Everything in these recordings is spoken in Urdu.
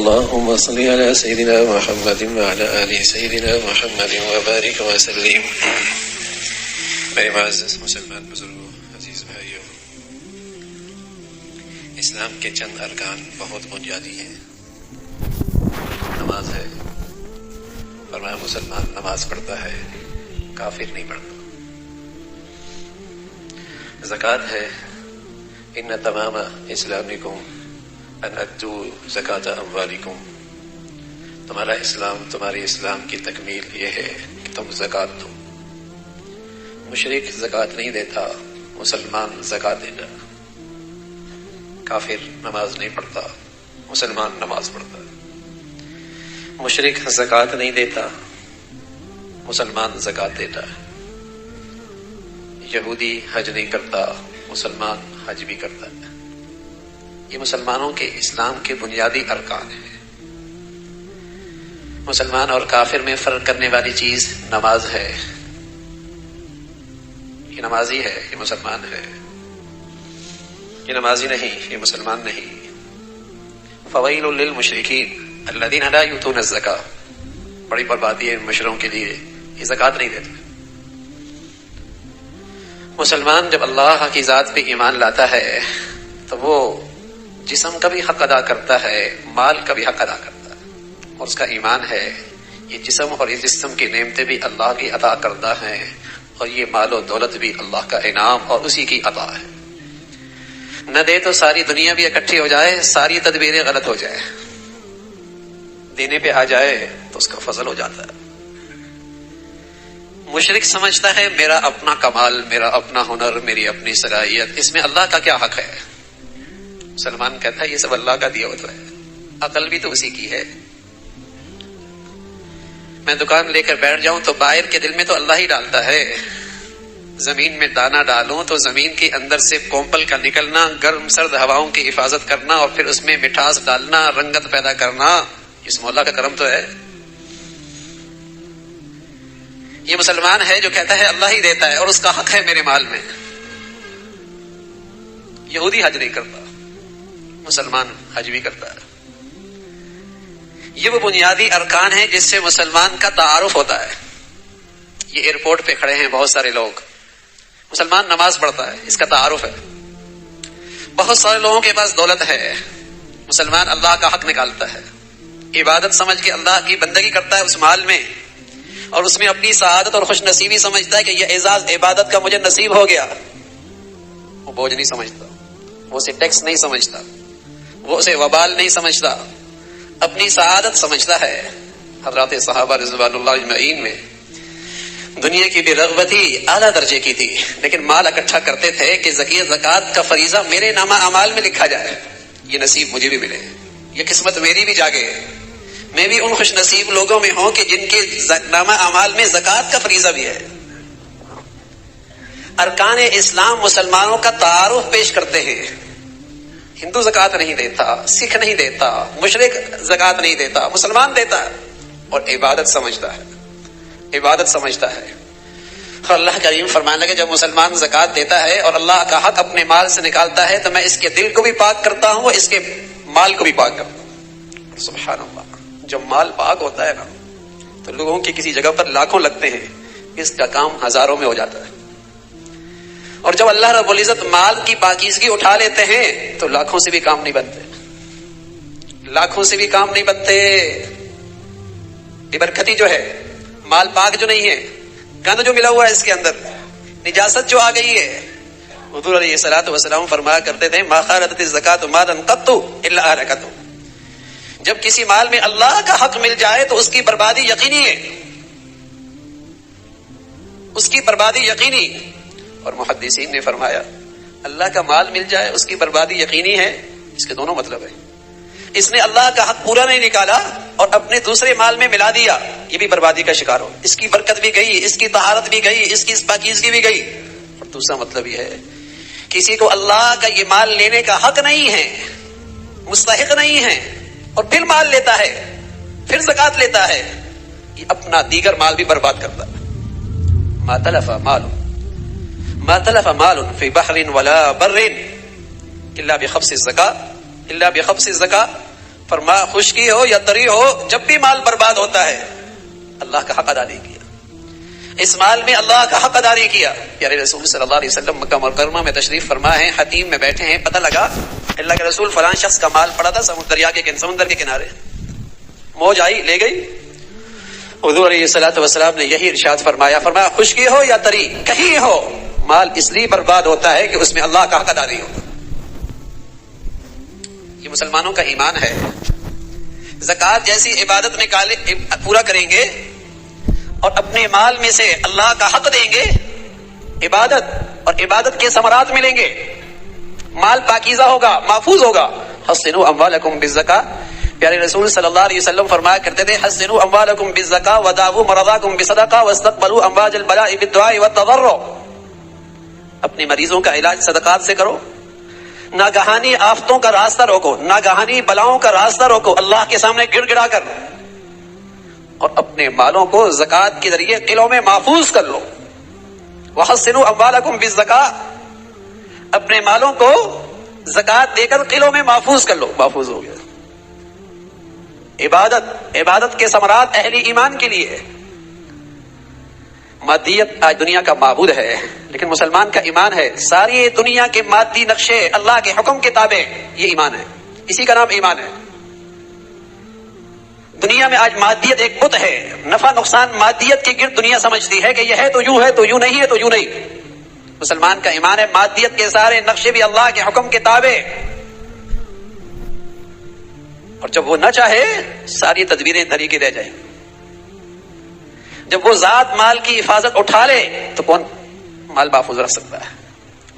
اللهم صل على سيدنا محمد وعلى آل سيدنا محمد وبارك وسلم. میرے معزز مسلمان بزرگوں، عزیز بھائیوں، اسلام کے چند ارکان بہت بنیادی ہیں. نماز ہے، فرمایا مسلمان نماز پڑھتا ہے، کافر نہیں پڑھتا. زکوٰۃ ہے، ان تمام اسلامکم ان ادو زکوٰۃ اموالکم. تمہارا اسلام، تمہاری اسلام کی تکمیل یہ ہے کہ تم زکوٰۃ دو. مشرک زکوٰۃ نہیں دیتا، مسلمان زکوٰۃ دیتا. کافر نماز نہیں پڑھتا، مسلمان نماز پڑھتا. مشرک زکوٰۃ نہیں دیتا، مسلمان زکوٰۃ دیتا ہے. یہودی حج نہیں کرتا، مسلمان حج بھی کرتا ہے. یہ مسلمانوں کے اسلام کے بنیادی ارکان ہیں. مسلمان اور کافر میں فرق کرنے والی چیز نماز ہے. یہ نمازی ہے، یہ مسلمان ہے. یہ نمازی نہیں، یہ مسلمان نہیں. فویل للمشرکین الذین لا یؤتون الزکاۃ. بڑی بربادی ہے مشرکوں کے لیے، یہ زکوٰۃ نہیں دیتے. مسلمان جب اللہ کی ذات پہ ایمان لاتا ہے تو وہ جسم کا بھی حق ادا کرتا ہے، مال کا بھی حق ادا کرتا ہے. اور اس کا ایمان ہے یہ جسم اور یہ جسم کی نعمتیں بھی اللہ کی عطا کرتا ہے، اور یہ مال و دولت بھی اللہ کا انعام اور اسی کی عطا ہے. نہ دے تو ساری دنیا بھی اکٹھی ہو جائے، ساری تدبیریں غلط ہو جائے، دینے پہ آ جائے تو اس کا فضل ہو جاتا ہے. مشرک سمجھتا ہے میرا اپنا کمال، میرا اپنا ہنر، میری اپنی صلاحیت، اس میں اللہ کا کیا حق ہے. مسلمان کہتا ہے یہ سب اللہ کا دیا ہوا ہے، عقل بھی تو اسی کی ہے. میں دکان لے کر بیٹھ جاؤں تو باہر کے دل میں تو اللہ ہی ڈالتا ہے. زمین میں دانہ ڈالوں تو زمین کے اندر سے کومپل کا نکلنا، گرم سرد ہواؤں کی حفاظت کرنا، اور پھر اس میں مٹھاس ڈالنا، رنگت پیدا کرنا، اس مولا کا کرم تو ہے. یہ مسلمان ہے جو کہتا ہے اللہ ہی دیتا ہے اور اس کا حق ہے میرے مال میں. یہودی حج نہیں کرتا، مسلمان حج بھی کرتا ہے. یہ وہ بنیادی ارکان ہیں جس سے مسلمان کا تعارف ہوتا ہے. یہ ایئرپورٹ پہ کھڑے ہیں بہت سارے لوگ، مسلمان نماز پڑھتا ہے، اس کا تعارف ہے. بہت سارے لوگوں کے پاس دولت ہے، مسلمان اللہ کا حق نکالتا ہے، عبادت سمجھ کے اللہ کی بندگی کرتا ہے اس مال میں، اور اس میں اپنی سعادت اور خوش نصیبی سمجھتا ہے کہ یہ اعزاز عبادت کا مجھے نصیب ہو گیا. وہ بوجھ نہیں سمجھتا، وہ اسے ٹیکس نہیں سمجھتا، وہ اسے وبال نہیں سمجھتا، اپنی سعادت سمجھتا ہے. حضرات صحابہ رضوان اللہ اجمعین میں دنیا کی بھی رغبت ہی اعلیٰ درجے کی تھی، لیکن مال اکٹھا کرتے تھے کہ زکوٰۃ کا فریضہ میرے نامہ اعمال میں لکھا جائے، یہ نصیب مجھے بھی ملے، یہ قسمت میری بھی جاگے، میں بھی ان خوش نصیب لوگوں میں ہوں کہ جن کے نامہ اعمال میں زکوٰۃ کا فریضہ بھی ہے. ارکان اسلام مسلمانوں کا تعارف پیش کرتے ہیں. ہندو زکوٰۃ نہیں دیتا، سکھ نہیں دیتا، مشرک زکوٰۃ نہیں دیتا، مسلمان دیتا ہے اور عبادت سمجھتا ہے، عبادت سمجھتا ہے. اور اللہ کریم فرمانے لگے جب مسلمان زکوٰۃ دیتا ہے اور اللہ کا حق اپنے مال سے نکالتا ہے تو میں اس کے دل کو بھی پاک کرتا ہوں اور اس کے مال کو بھی پاک کرتا ہوں. سبحان اللہ. جب مال پاک ہوتا ہے نا تو لوگوں کی کسی جگہ پر لاکھوں لگتے ہیں، اس کا کام ہزاروں میں ہو جاتا ہے. اور جب اللہ رب العزت مال کی پاکیزگی اٹھا لیتے ہیں تو لاکھوں سے بھی کام نہیں بنتے، لاکھوں سے بھی کام نہیں بنتے. بے برکتی جو ہے، مال پاک جو نہیں ہے، گند جو ملا ہوا ہے اس کے اندر، نجاست جو آ گئی ہے. حضور علیہ الصلوۃ والسلام فرمایا کرتے تھے ما خالطت الزکاۃ مالا قط الا احرقته. جب کسی مال میں اللہ کا حق مل جائے تو اس کی بربادی یقینی ہے، اس کی بربادی یقینی. اور محدثین نے فرمایا اللہ کا مال مل جائے اس کی بربادی یقینی ہے، اس کے دونوں مطلب ہیں. اس نے اللہ کا حق پورا نہیں نکالا اور اپنے دوسرے مال میں ملا دیا، یہ بھی بربادی کا شکار ہو، اس کی برکت بھی گئی، اس کی طہارت بھی گئی، اس کی پاکیزگی بھی گئی. اور دوسرا مطلب یہ ہے کسی کو اللہ کا یہ مال لینے کا حق نہیں ہے، مستحق نہیں ہے، اور پھر مال لیتا ہے، پھر زکوٰۃ لیتا ہے، یہ اپنا دیگر مال بھی برباد کرتا ہے. ما تلف مال فی بحر ولا بر الا بخبز الزکاۃ فرمایا خشکی ہو یا تری ہو، جب بھی مال برباد ہوتا ہے اللہ کا حق ادا نہیں کیا، اس مال میں اللہ کا حق ادا نہیں کیا۔ پیارے رسول صلی اللہ علیہ وسلم مکہ مکرمہ میں تشریف فرما ہیں، حتیم میں بیٹھے ہیں، پتہ لگا اللہ کے رسول فلاں شخص کا مال پڑا تھا سمندر کے کنارے، موج آئی لے گئی۔ حضور علیہ الصلوۃ والسلام نے یہی ارشاد فرمایا خشکی ہو یا تری، کہیں ہو، مال اس لیے برباد ہوتا ہے کہ اس میں اللہ کا حق ادا نہیں ہوتا۔ یہ مسلمانوں کا ایمان ہے۔ زکوٰۃ جیسی عبادت نکالے پورا کریں گے اور اپنے مال میں سے اللہ کا حق دیں گے، عبادت اور عبادت کے ثمرات ملیں گے، مال پاکیزہ ہوگا، محفوظ ہوگا۔ حسنوا اموالکم بالزکاۃ، پیارے رسول صلی اللہ علیہ وسلم فرمایا کرتے تھے حسنوا اموالکم بالزکاۃ وداووا مرضاکم بصدقہ واستقبلوا امواج البلاء بالدعاء والتضرع، اپنے مریضوں کا علاج صدقات سے کرو، ناگہانی آفتوں کا راستہ روکو، ناگہانی بلاؤں کا راستہ روکو اللہ کے سامنے گڑ گڑا کر، اور اپنے مالوں کو زکوٰۃ کے ذریعے قلعوں میں محفوظ کر لو۔ وحسنوا اموالکم بالزکاۃ، اپنے مالوں کو زکوٰۃ دے کر قلعوں میں محفوظ کر لو، محفوظ ہو گیا۔ عبادت کے ثمرات اہل ایمان کے لیے ہے۔ مادیت آج دنیا کا معبود ہے، لیکن مسلمان کا ایمان ہے ساری دنیا کے مادی نقشے اللہ کے حکم کے تابع، یہ ایمان ہے، اسی کا نام ایمان ہے۔ دنیا میں آج مادیت ایک بت ہے، نفع نقصان مادیت کے گرد دنیا سمجھتی ہے کہ یہ ہے تو یوں ہے، تو یوں نہیں ہے تو یوں نہیں۔ مسلمان کا ایمان ہے مادیت کے سارے نقشے بھی اللہ کے حکم کے تابع، اور جب وہ نہ چاہے ساری تدبیریں دھری کی رہ جائیں۔ جب وہ ذات مال کی حفاظت اٹھا لے تو کون مال محفوظ رکھ سکتا ہے،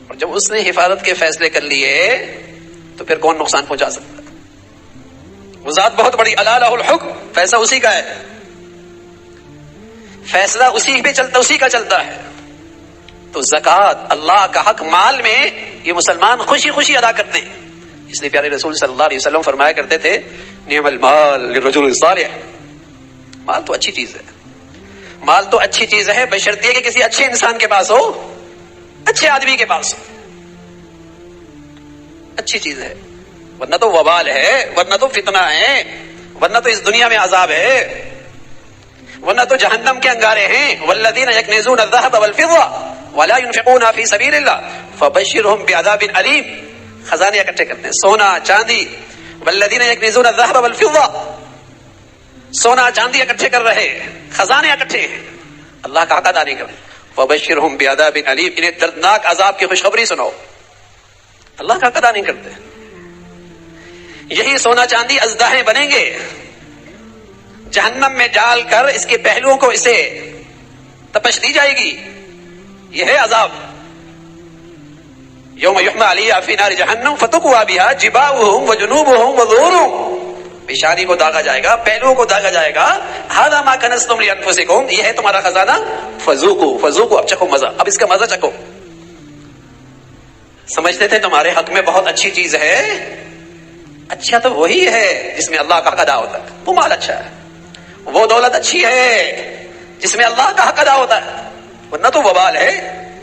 اور جب اس نے حفاظت کے فیصلے کر لیے تو پھر کون نقصان پہنچا سکتا ہے؟ وہ ذات بہت بڑی، الا لہ الحکم، فیصلہ اسی کا ہے، فیصلہ اسی کا چلتا ہے۔ تو زکوٰۃ اللہ کا حق مال میں یہ مسلمان خوشی خوشی ادا کرتے ہیں، اس لیے پیارے رسول صلی اللہ علیہ وسلم فرمایا کرتے تھے نعم المال للرجل الصالح، مال تو اچھی چیز ہے، مال تو اچھی چیز ہے بشرطیہ کہ کسی اچھے انسان کے پاس ہو، اچھے آدمی کے پاس ہو، اچھی چیز ہے، ورنہ تو وبال ہے، ورنہ تو فتنہ ہے، ورنہ تو اس دنیا میں عذاب ہے، ورنہ تو جہنم کے انگارے ہیں۔ والذین یکنزون الذهب والفضة ولا ينفقون في سبيل الله فبشرهم بعذاب علیم، خزانے اکٹھے کرتے ہیں، سونا چاندی، والذین یکنزون الذهب والفضة، سونا چاندی اکٹھے کر رہے، خزانے اکٹھے ہیں، اللہ کا حق ادا نہیں کرتے، فبشرهم بعذاب علیم، انہیں دردناک عذاب کی خوشخبری سناؤ، اللہ کا حق ادا نہیں کرتے۔ یہی سونا چاندی ازدہے بنیں گے، جہنم میں ڈال کر اس کے پہلوؤں کو اسے تپش دی جائے گی، یہ ہے عذاب۔ یوم یحمى علیہا فی نار جہنم فتقوی بہا جباہہم وجنوبہم وظہورہم، پیشانی کو داغا جائے گا، پہلوؤں کو داغا جائے گا، ھذا ما کنزتم لانفسکم، یہ ہے تمہارا خزانہ، فذوقوا، اب چکھو مزہ، اب اس کا مزہ چکھو۔ سمجھتے تھے تمہارے حق میں بہت اچھی چیز ہے، اچھا تو وہی ہے جس میں اللہ کا حق ادا ہوتا ہے، وہ مال اچھا ہے، وہ دولت اچھی ہے جس میں اللہ کا حق ادا ہوتا ہے، ورنہ تو وبال ہے،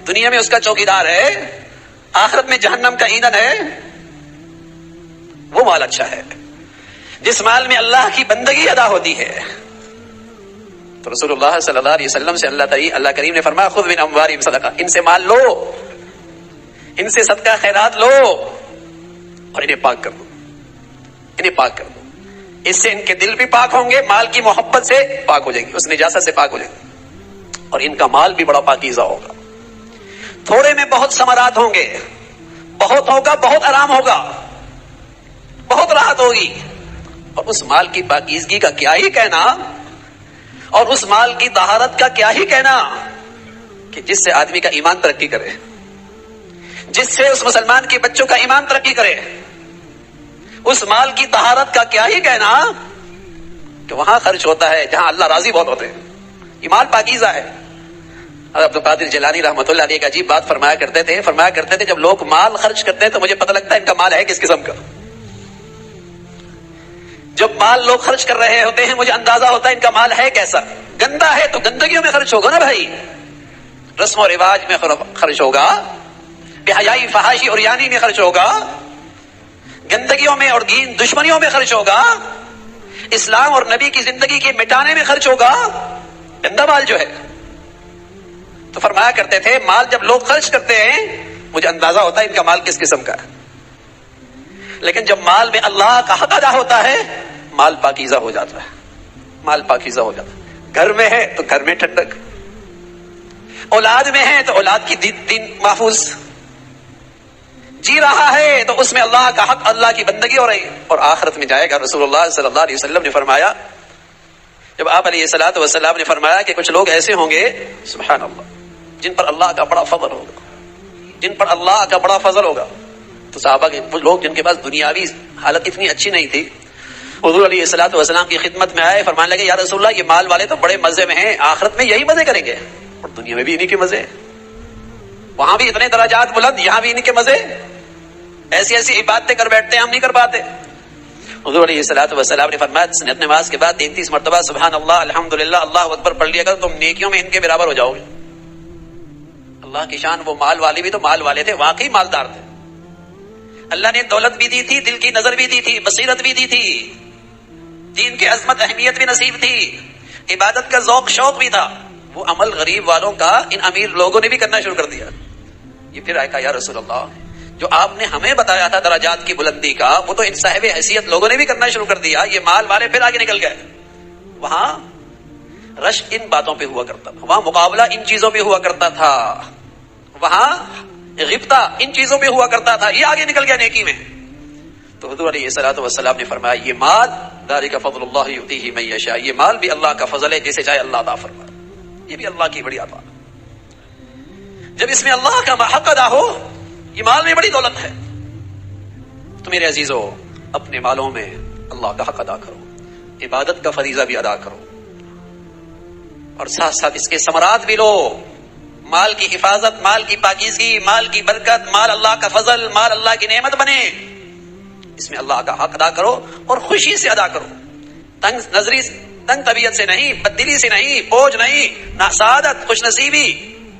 دنیا میں اس کا چوکیدار ہے، آخرت میں جہنم کا ایندھن ہے۔ وہ مال اچھا ہے جس مال میں اللہ کی بندگی ادا ہوتی ہے۔ تو رسول اللہ صلی اللہ علیہ وسلم سے اللہ کریم نے فرمایا خذ من اموالہم صدقہ، ان سے مال لو، ان سے صدقہ خیرات لو اور انہیں پاک کر دو، انہیں پاک کر دو، اس سے ان کے دل بھی پاک ہوں گے، مال کی محبت سے پاک ہو جائیں گے، اس نجاست سے پاک ہو جائیں گے، اور ان کا مال بھی بڑا پاکیزہ ہوگا۔ تھوڑے میں بہت ثمرات ہوں گے، بہت ہوگا، بہت آرام ہوگا، بہت راحت ہوگی، اور اس مال کی پاکیزگی کا کیا ہی کہنا، اور اس مال کی طہارت کا کیا ہی کہنا کہ جس سے آدمی کا ایمان ترقی کرے، جس سے اس مسلمان کے بچوں کا ایمان ترقی کرے، اس مال کی طہارت کا کیا ہی کہنا کہ وہاں خرچ ہوتا ہے جہاں اللہ راضی بہت ہوتے ہیں، یہ مال پاکیزہ ہے۔ عبد القادر جیلانی رحمۃ اللہ علیہ ایک عجیب بات فرمایا کرتے تھے جب لوگ مال خرچ کرتے ہیں تو مجھے پتہ لگتا ہے ان کا مال ہے کس قسم کا، جب مال لوگ خرچ کر رہے ہوتے ہیں مجھے اندازہ ہوتا ہے ان کا مال ہے کیسا، گندا ہے تو گندگیوں میں خرچ ہوگا نا بھائی، رسم و رواج میں خرچ ہوگا، بے حیائی فحاشی اور یانی میں خرچ ہوگا، گندگیوں میں اور دین دشمنیوں میں خرچ ہوگا، اسلام اور نبی کی زندگی کے مٹانے میں خرچ ہوگا، گندا مال جو ہے. تو فرمایا کرتے تھے مال جب لوگ خرچ کرتے ہیں مجھے اندازہ ہوتا ہے ان کا مال کس قسم کا ہے، لیکن جب مال میں اللہ کا حق ادا ہوتا ہے مال پاکیزہ ہو جاتا ہے، مال پاکیزہ ہو جاتا ہے. گھر میں ہے تو گھر میں ٹھنڈک، اولاد میں ہے تو اولاد کی دین محفوظ، جی رہا ہے تو اس میں اللہ کا حق، اللہ کی بندگی ہو رہی ہے، اور آخرت میں جائے گا. رسول اللہ صلی اللہ علیہ وسلم نے فرمایا، جب آپ علیہ الصلوۃ والسلام نے فرمایا کہ کچھ لوگ ایسے ہوں گے سبحان اللہ جن پر اللہ کا بڑا فضل ہوگا، جن پر اللہ کا بڑا فضل ہوگا، تو صحابہ کے وہ لوگ جن کے پاس دنیاوی حالت اتنی اچھی نہیں تھی، حضور علیہ الصلوۃ والسلام کی خدمت میں آئے، فرمانے لگے یا رسول اللہ یہ مال والے تو بڑے مزے میں ہیں، آخرت میں یہی مزے کریں گے، اور دنیا میں بھی انہی کے مزے، وہاں بھی اتنے درجات بلند، یہاں بھی انہی کے مزے، ایسی ایسی عبادتیں کر بیٹھتے ہیں ہم نہیں کر پاتے. حضور علیہ الصلوۃ والسلام نے فرمایا سنت نماز کے بعد 33 مرتبہ سبحان اللہ الحمدللہ اللہ اکبر پڑھ لیا کرو، تم نیکیوں میں ان کے برابر ہو جاؤ گے. اللہ کی شان، وہ مال والے بھی تو مال والے تھے، واقعی مالدار تھے. اللہ نے دولت بھی دی تھی، دل کی نظر بھی دی تھی، بصیرت بھی دی تھی، دین کی عظمت اہمیت بھی نصیب تھی، عبادت کا ذوق شوق بھی تھا. وہ عمل غریب والوں کا ان امیر لوگوں نے بھی کرنا شروع کر دیا. یہ پھر آئے کہا یا رسول اللہ جو آپ نے ہمیں بتایا تھا درجات کی بلندی کا وہ تو ان صاحب حیثیت لوگوں نے بھی کرنا شروع کر دیا، یہ مال والے پھر آگے نکل گئے. وہاں رش ان باتوں پہ ہوا کرتا تھا، وہاں مقابلہ ان چیزوں پہ ہوا کرتا تھا، وہاں غبطہ ان چیزوں پہ ہوا کرتا تھا، یہ آگے نکل گیا نیکی میں. تو حضور علیہ الصلوۃ والسلام نے فرمایا یہ مال ذالک فضل اللہ یؤتیہ من یشاء، یہ مال بھی اللہ کا فضل ہے، جسے چاہے اللہ عطا فرمائے، یہ بھی اللہ کی بڑی عطا. جب اس میں اللہ کا حق ادا ہو، یہ مال میں بڑی دولت ہے. تو میرے عزیزو اپنے مالوں میں اللہ کا حق ادا کرو، عبادت کا فریضہ بھی ادا کرو، اور ساتھ ساتھ اس کے ثمرات بھی لو. مال کی حفاظت، مال کی پاکیزگی، مال کی برکت، مال اللہ کا فضل، مال اللہ کی نعمت بنے، اس میں اللہ کا حق ادا کرو اور خوشی سے ادا کرو. تنگ نظری، تنگ طبیعت سے نہیں، بددلی سے نہیں، بوجھ نہیں، سعادت، خوش نصیبی،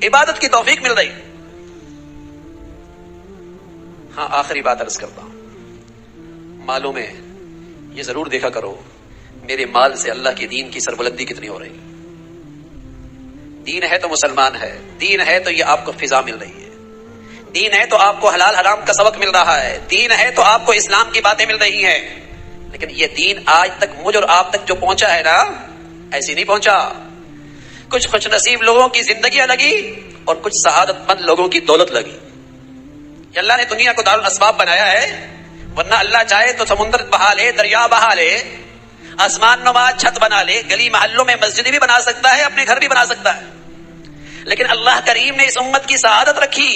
عبادت کی توفیق مل رہی. ہاں آخری بات عرض کرتا ہوں، مالوں میں یہ ضرور دیکھا کرو میرے مال سے اللہ کے دین کی سربلندی کتنی ہو رہی. دین ہے تو مسلمان ہے، دین ہے تو یہ آپ کو فضا مل رہی ہے، دین ہے تو آپ کو حلال حرام کا سبق مل رہا ہے، دین ہے تو آپ کو اسلام کی باتیں مل رہی ہیں. لیکن یہ دین آج تک مجھ اور آپ تک جو پہنچا ہے نا، ایسی نہیں پہنچا. کچھ خوش نصیب لوگوں کی زندگیاں لگی اور کچھ سعادت مند لوگوں کی دولت لگی. اللہ نے دنیا کو دارالاسباب بنایا ہے، ورنہ اللہ چاہے تو سمندر بہا لے، دریا بہا لے، آسمان نما چھت بنا لے، گلی محلوں میں مسجد بھی بنا سکتا ہے، اپنے گھر بھی بنا سکتا ہے. لیکن اللہ کریم نے اس امت کی سعادت رکھی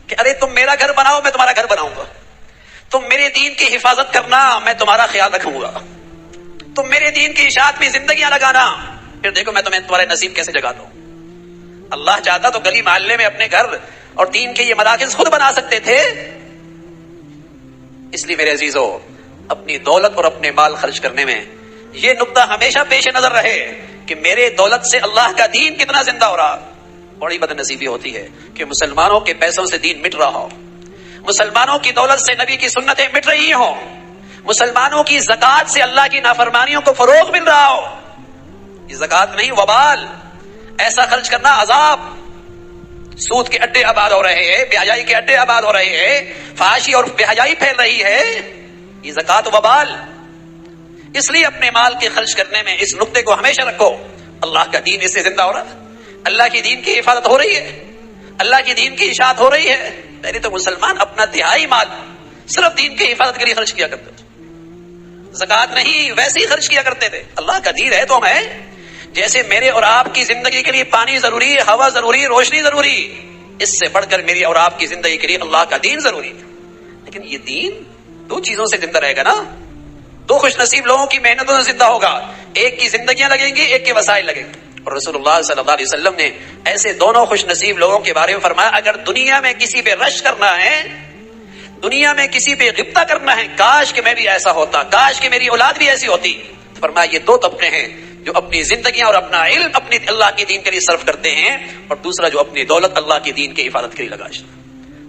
کہ ارے تم میرا گھر بناؤ میں تمہارا گھر بناؤں گا، تم میرے دین کی حفاظت کرنا میں تمہارا خیال رکھوں گا، تم میرے دین کی اشاعت میں زندگیاں لگانا، پھر دیکھو میں تمہیں تمہارے نصیب کیسے جگاتا ہوں. اللہ چاہتا تو گلی محلے میں اپنے گھر اور دین کے یہ مراکز خود بنا سکتے تھے. اس لیے میرے عزیزو اپنی دولت اور اپنے مال خرچ کرنے میں یہ نقطہ ہمیشہ پیش نظر رہے کہ میرے دولت سے اللہ کا دین کتنا زندہ ہو رہا. بڑی بد نصیبی ہوتی ہے کہ مسلمانوں کے پیسوں سے دین مٹ رہا ہو، مسلمانوں کی دولت سے نبی کی سنتیں مٹ رہی ہوں، مسلمانوں کی زکوٰۃ سے اللہ کی نافرمانیوں کو فروغ مل رہا ہو. یہ زکوٰۃ نہیں وبال، ایسا خرچ کرنا عذاب. سود کے اڈے آباد ہو رہے ہیں، بے حیائی کے اڈے آباد ہو رہے ہیں، فحاشی اور بے حیائی پھیل رہی ہے، یہ زکوٰۃ وبال. اس لیے اپنے مال کے خرچ کرنے میں اس نقطے کو ہمیشہ رکھو، اللہ کا دین اس سے زندہ ہو رہا ہے، اللہ کی دین کی حفاظت ہو رہی ہے، اللہ کی دین کی اشاعت ہو رہی ہے. پہلے تو مسلمان اپنا تہائی مال صرف دین کی حفاظت کے لیے خرچ کیا کرتے تھے، زکوٰۃ نہیں ویسے ہی خرچ کیا کرتے تھے. اللہ کا دین ہے تو ہم ہیں. جیسے میرے اور آپ کی زندگی کے لیے پانی ضروری، ہوا ضروری، روشنی ضروری، اس سے بڑھ کر میری اور آپ کی زندگی کے لیے اللہ کا دین ضروری. لیکن یہ دین دو چیزوں سے زندہ رہے گا نا، دو خوش نصیب لوگوں کی محنتوں سے زندہ ہوگا، ایک کی زندگیاں لگیں گی، ایک کے وسائل لگیں گے. اور رسول اللہ صلی اللہ علیہ وسلم نے ایسے دونوں خوش نصیب لوگوں کے بارے میں فرمایا اگر دنیا میں کسی پہ رش کرنا ہے، دنیا میں کسی پہ غبطہ کرنا ہے، کاش کہ میں بھی ایسا ہوتا، کاش کہ میری اولاد بھی ایسی ہوتی. فرمایا یہ دو طبقے ہیں، جو اپنی زندگیاں اور اپنا علم اپنی اللہ کے دین کے لیے صرف کرتے ہیں، اور دوسرا جو اپنی دولت اللہ کے دین کی حفاظت کے لیے لگاتا.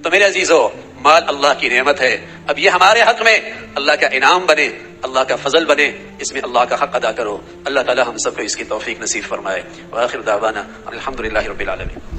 تو میرے عزیزو مال اللہ کی نعمت ہے، اب یہ ہمارے حق میں اللہ کا انعام بنے، اللہ کا فضل بنے، اس میں اللہ کا حق ادا کرو۔ اللہ تعالی ہم سب کو اس کی توفیق نصیب فرمائے۔ وآخر دعوانا الحمدللہ رب العالمین۔